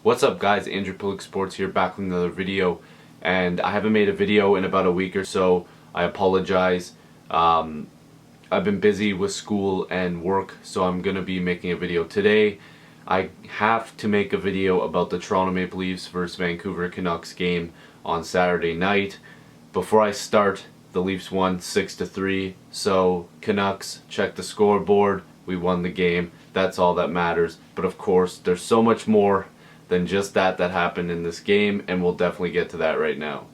What's up guys, Andrew Pulik Sports here, back with another video, and I haven't made a video in about a week or so. I apologize. I've been busy with school and work, so I'm gonna be making a video today. I have to make a video about the Toronto Maple Leafs versus Vancouver Canucks game on Saturday night. Before I start, the Leafs won 6-3, so Canucks, check the scoreboard, we won the game. That's all that matters. But of course, there's so much more than just that happened in this game, and we'll definitely get to that right now.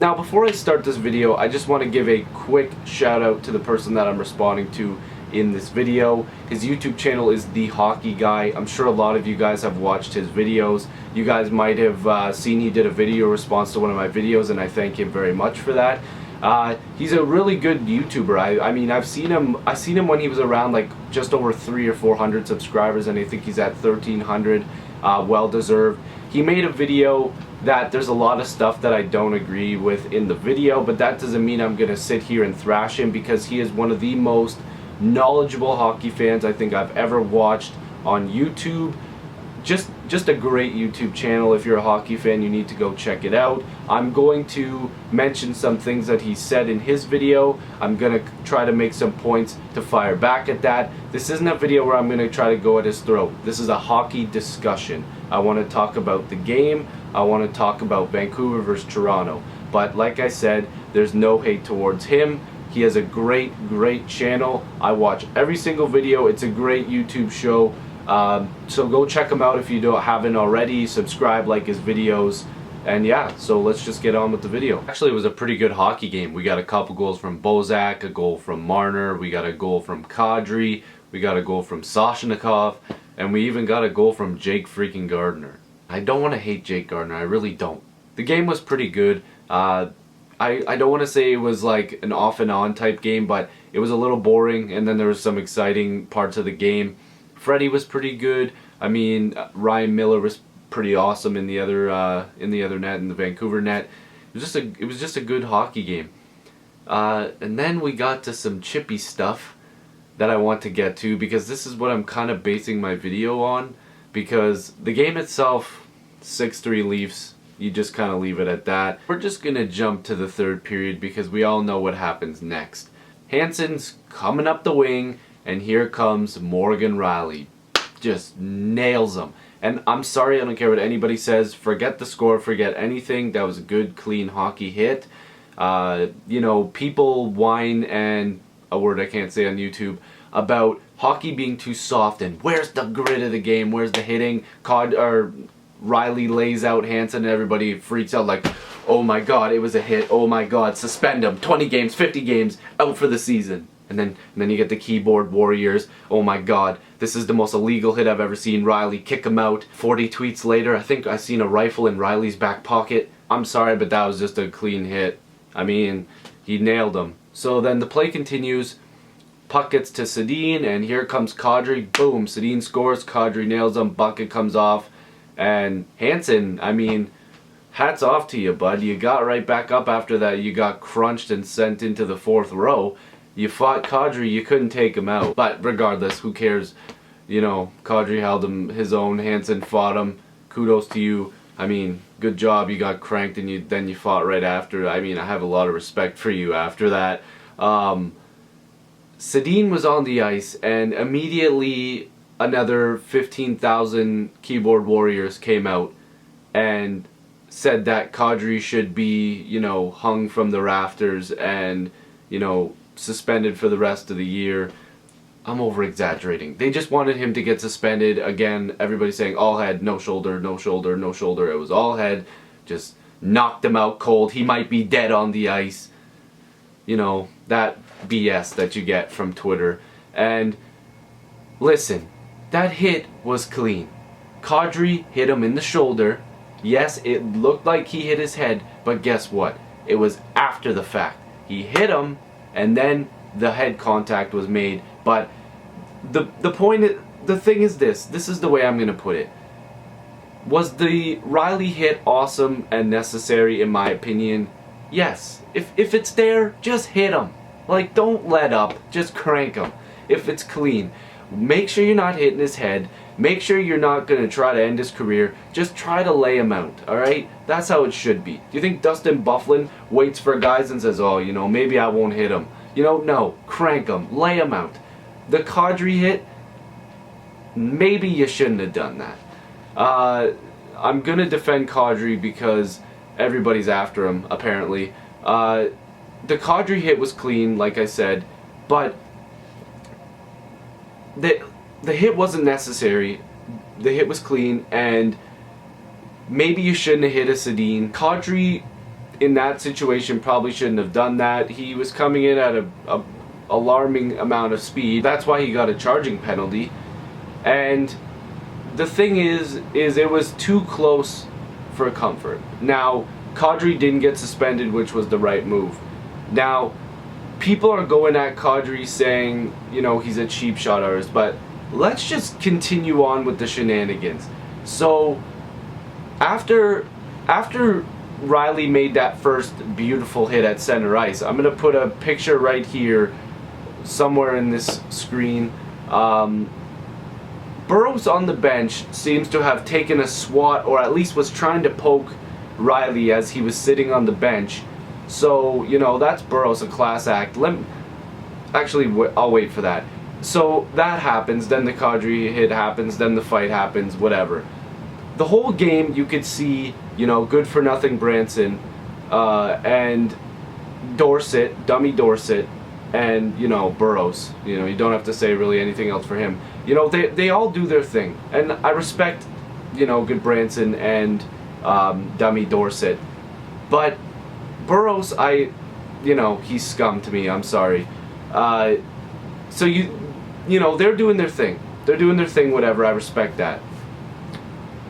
Now, before I start this video, I just want to give a quick shout out to the person that I'm responding to in this video. His YouTube channel is The Hockey Guy. I'm sure a lot of you guys have watched his videos. You guys might have seen he did a video response to one of my videos, and I thank him very much for that. He's a really good YouTuber. I mean, I've seen him when he was around like just over 300 or 400 subscribers, and I think he's at 1,300. Well deserved. He made a video that there's a lot of stuff that I don't agree with in the video, but that doesn't mean I'm gonna sit here and thrash him, because he is one of the most knowledgeable hockey fans I think I've ever watched on YouTube. Just a great YouTube channel. If you're a hockey fan, you need to go check it out. I'm going to mention some things that he said in his video. I'm going to try to make some points to fire back at that. This isn't a video where I'm going to try to go at his throat. This is a hockey discussion. I want to talk about the game. I want to talk about Vancouver versus Toronto. But like I said, there's no hate towards him. He has a great channel. I watch every single video. It's a great YouTube show. So go check him out if you haven't already. Subscribe, like his videos, and yeah, so let's just get on with the video. Actually, it was a pretty good hockey game. We got a couple goals from Bozak, a goal from Marner, we got a goal from Kadri, we got a goal from Sashnikov, and we even got a goal from Jake freaking Gardner. I don't want to hate Jake Gardner, I really don't. The game was pretty good. I don't want to say it was like an off and on type game, but it was a little boring, and then there was some exciting parts of the game. Freddie was pretty good. I mean, Ryan Miller was pretty awesome in the other net, in the Vancouver net. It was just a good hockey game. And then we got to some chippy stuff that I want to get to, because this is what I'm kind of basing my video on. Because the game itself, 6-3 Leafs, you just kind of leave it at that. We're just gonna jump to the third period because we all know what happens next. Hansen's coming up the wing, and here comes Morgan Rielly. Just nails him. And I'm sorry, I don't care what anybody says. Forget the score, forget anything. That was a good, clean hockey hit. You know, people whine, and a word I can't say on YouTube, about hockey being too soft and where's the grit of the game, where's the hitting. Rielly lays out Hansen and everybody freaks out like, oh my god, it was a hit, oh my god, suspend him, 20 games, 50 games, out for the season. And then you get the keyboard warriors. Oh my god, this is the most illegal hit I've ever seen. Rielly, kick him out. 40 tweets later, I think I seen a rifle in Rielly's back pocket. I'm sorry, but that was just a clean hit. I mean, he nailed him. So then the play continues. Puck gets to Sedin, and here comes Kadri. Boom, Sedin scores, Kadri nails him, bucket comes off. And Hansen, I mean, hats off to you, bud. You got right back up after that. You got crunched and sent into the fourth row. You fought Kadri, you couldn't take him out. But regardless, who cares? You know, Kadri held him his own, Hansen fought him. Kudos to you. I mean, good job. You got cranked and then you fought right after. I mean, I have a lot of respect for you after that. Sedin was on the ice, and immediately another 15,000 keyboard warriors came out and said that Kadri should be, you know, hung from the rafters and, you know, suspended for the rest of the year. I'm over exaggerating. They just wanted him to get suspended. Again, everybody's saying all head, no shoulder, no shoulder, no shoulder. It was all head. Just knocked him out cold. He might be dead on the ice. You know, that BS that you get from Twitter. And listen, that hit was clean. Kadri hit him in the shoulder. Yes, it looked like he hit his head, but guess what? It was after the fact. He hit him, and then the head contact was made. But the thing is this is the way I'm gonna put it. Was the Rielly hit awesome and necessary in my opinion? Yes. If it's there, just hit him. Like, don't let up, just crank him if it's clean. Make sure you're not hitting his head. Make sure you're not going to try to end his career. Just try to lay him out, alright? That's how it should be. Do you think Dustin Byfuglien waits for guys and says, oh, maybe I won't hit him? No. Crank him. Lay him out. The Kadri hit, maybe you shouldn't have done that. I'm going to defend Kadri because everybody's after him, apparently. The Kadri hit was clean, like I said, but the hit wasn't necessary. The hit was clean, and maybe you shouldn't have hit a Sedin. Kadri, in that situation, probably shouldn't have done that. He was coming in at a alarming amount of speed. That's why he got a charging penalty. And the thing is it was too close for comfort. Now, Kadri didn't get suspended, which was the right move. Now, people are going at Kadri saying, he's a cheap shot artist, but let's just continue on with the shenanigans. So, after Riley made that first beautiful hit at center ice, I'm going to put a picture right here, somewhere in this screen. Burroughs on the bench seems to have taken a swat, or at least was trying to poke Riley as he was sitting on the bench. So, that's Burroughs, a class act. Actually, I'll wait for that. So, that happens, then the Kadri hit happens, then the fight happens, whatever. The whole game, you could see, good-for-nothing Branson, and Dorsett, dummy Dorsett, and, Burroughs. You don't have to say really anything else for him. They all do their thing. And I respect, good Branson and dummy Dorsett. But Burroughs, he's scum to me. I'm sorry. So they're doing their thing. They're doing their thing, whatever. I respect that.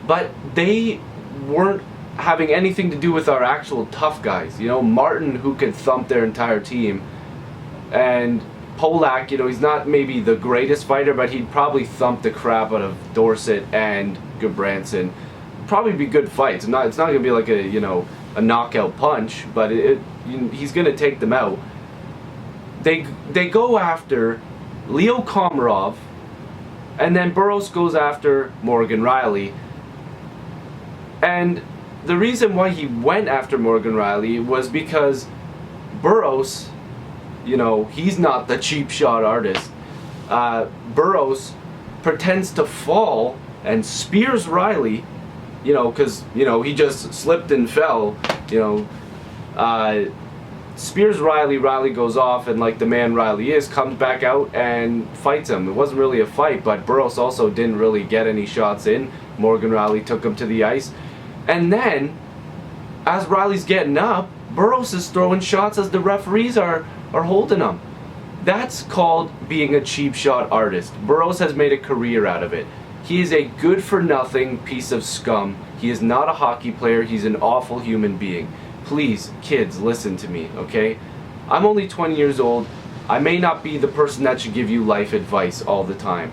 But they weren't having anything to do with our actual tough guys. Martin, who could thump their entire team, and Polak, he's not maybe the greatest fighter, but he'd probably thump the crap out of Dorsett and Goodbranson. Probably be good fights. It's not gonna be like a knockout punch, but he's gonna take them out. They go after Leo Komarov, and then Burroughs goes after Morgan Riley. And the reason why he went after Morgan Riley was because Burroughs, he's not the cheap shot artist. Burroughs pretends to fall and spears Riley, because, he just slipped and fell, spears Riley, Riley goes off, and like the man Riley is, comes back out and fights him. It wasn't really a fight, but Burroughs also didn't really get any shots in. Morgan Riley took him to the ice. And then, as Riley's getting up, Burroughs is throwing shots as the referees are holding him. That's called being a cheap shot artist. Burroughs has made a career out of it. He is a good-for-nothing piece of scum. He is not a hockey player. He's an awful human being. Please, kids, listen to me, okay? I'm only 20 years old. I may not be the person that should give you life advice all the time.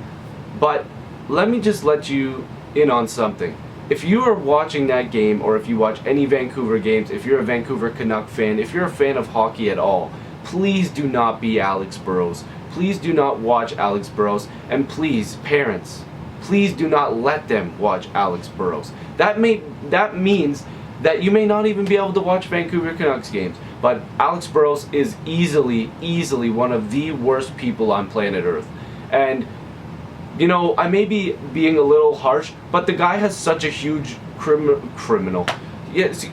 But let me just let you in on something. If you are watching that game, or if you watch any Vancouver games, if you're a Vancouver Canuck fan, if you're a fan of hockey at all, please do not be Alex Burrows. Please do not watch Alex Burrows. And please, parents, please do not let them watch Alex Burrows. That means that you may not even be able to watch Vancouver Canucks games. But Alex Burrows is easily one of the worst people on planet Earth. And I may be being a little harsh, but the guy has such a huge criminal. He has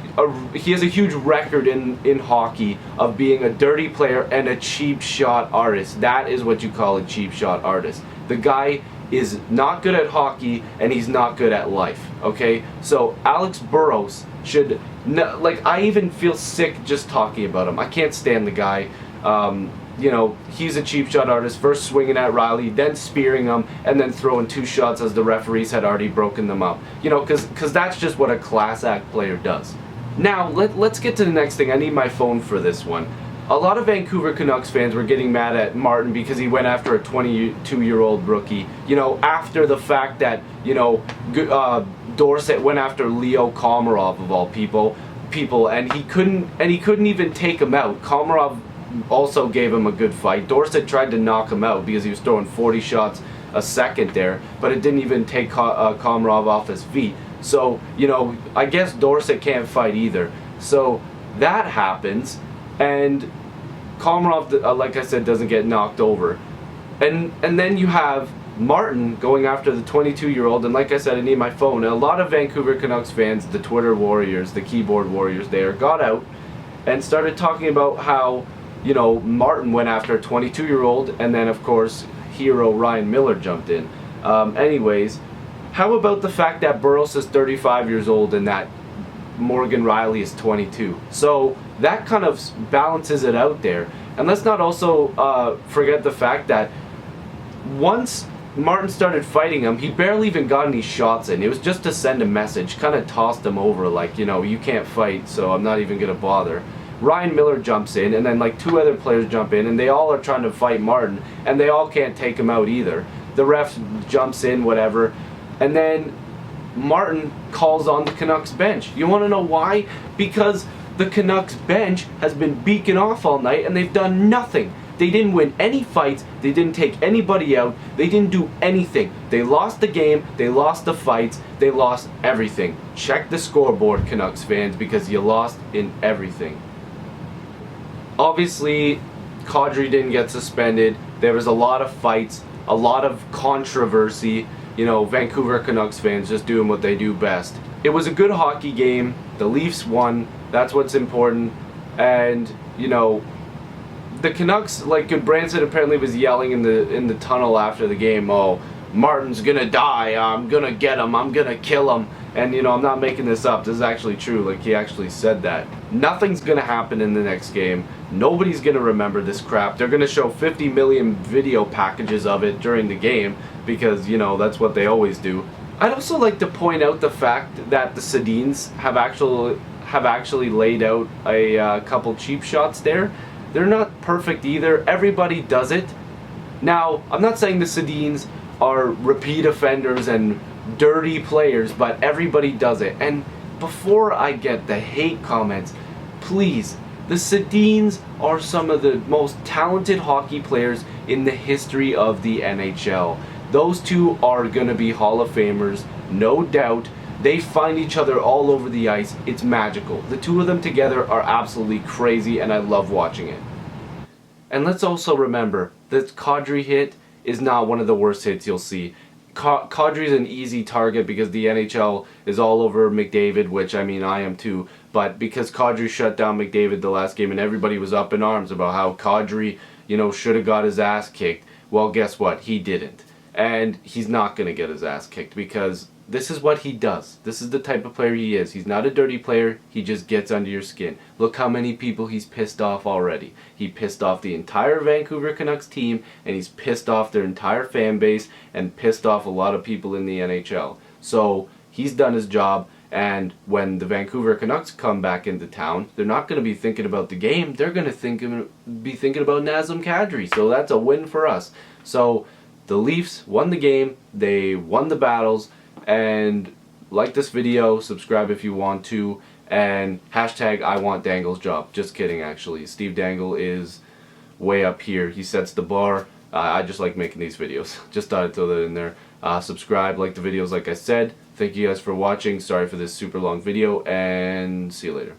a huge record in hockey of being a dirty player and a cheap shot artist. That is what you call a cheap shot artist. The guy is not good at hockey, and he's not good at life, okay? So Alex Burrows should, I even feel sick just talking about him. I can't stand the guy. He's a cheap shot artist, first swinging at Riley, then spearing him, and then throwing 2 shots as the referees had already broken them up. Because that's just what a class act player does. Now, let's get to the next thing. I need my phone for this one. A lot of Vancouver Canucks fans were getting mad at Martin because he went after a 22-year-old rookie. After the fact that, Dorsett went after Leo Komarov, of all people, and he couldn't even take him out. Komarov also gave him a good fight. Dorsett tried to knock him out because he was throwing 40 shots a second there, but it didn't even take Komarov off his feet. So, I guess Dorsett can't fight either. So that happens, and Komarov, like I said, doesn't get knocked over. And then you have Martin going after the 22-year-old, and like I said, I need my phone. And a lot of Vancouver Canucks fans, the Twitter warriors, the keyboard warriors there, got out and started talking about how, Martin went after a 22-year-old, and then, of course, hero Ryan Miller jumped in. Anyways, how about the fact that Burroughs is 35 years old and that Morgan Riley is 22? So that kind of balances it out there. And let's not also forget the fact that once Martin started fighting him, he barely even got any shots in. It was just to send a message, kind of tossed him over like, you can't fight, so I'm not even going to bother. Ryan Miller jumps in, and then like 2 other players jump in, and they all are trying to fight Martin, and they all can't take him out either. The ref jumps in, whatever, and then Martin calls on the Canucks bench. You want to know why? Because the Canucks bench has been beaking off all night, and they've done nothing. They didn't win any fights, they didn't take anybody out, they didn't do anything. They lost the game, they lost the fights, they lost everything. Check the scoreboard, Canucks fans, because you lost in everything. Obviously, Kadri didn't get suspended. There was a lot of fights, a lot of controversy. Vancouver Canucks fans just doing what they do best. It was a good hockey game. The Leafs won. That's what's important. And, the Canucks, like Branson apparently was yelling in the tunnel after the game, "Oh, Martin's gonna die, I'm gonna get him, I'm gonna kill him." And I'm not making this up, this is actually true, like he actually said that. Nothing's gonna happen in the next game. Nobody's gonna remember this crap. They're gonna show 50 million video packages of it during the game because, that's what they always do. I'd also like to point out the fact that the Sedins have actually laid out a couple cheap shots there. They're not perfect either. Everybody does it. Now, I'm not saying the Sedins are repeat offenders and dirty players, but everybody does it. And before I get the hate comments, please, the Sedins are some of the most talented hockey players in the history of the NHL. Those two are going to be Hall of Famers, no doubt. They find each other all over the ice. It's magical. The two of them together are absolutely crazy, and I love watching it. And let's also remember, this Kadri hit is not one of the worst hits you'll see. Kadri's an easy target because the NHL is all over McDavid, which, I am too. But because Kadri shut down McDavid the last game and everybody was up in arms about how Kadri, should have got his ass kicked. Well, guess what? He didn't. And he's not going to get his ass kicked because this is what he does. This is the type of player he is. He's not a dirty player. He just gets under your skin. Look how many people he's pissed off already. He pissed off the entire Vancouver Canucks team, and he's pissed off their entire fan base and pissed off a lot of people in the NHL. So he's done his job, and when the Vancouver Canucks come back into town, they're not going to be thinking about the game. They're going to be thinking about Nazem Kadri. So that's a win for us. So the Leafs won the game. They won the battles. And like this video, subscribe if you want to, and hashtag I want Dangle's job. Just kidding, actually. Steve Dangle is way up here. He sets the bar. I just like making these videos. Just thought I'd throw that in there. Subscribe, like the videos like I said. Thank you guys for watching. Sorry for this super long video, and see you later.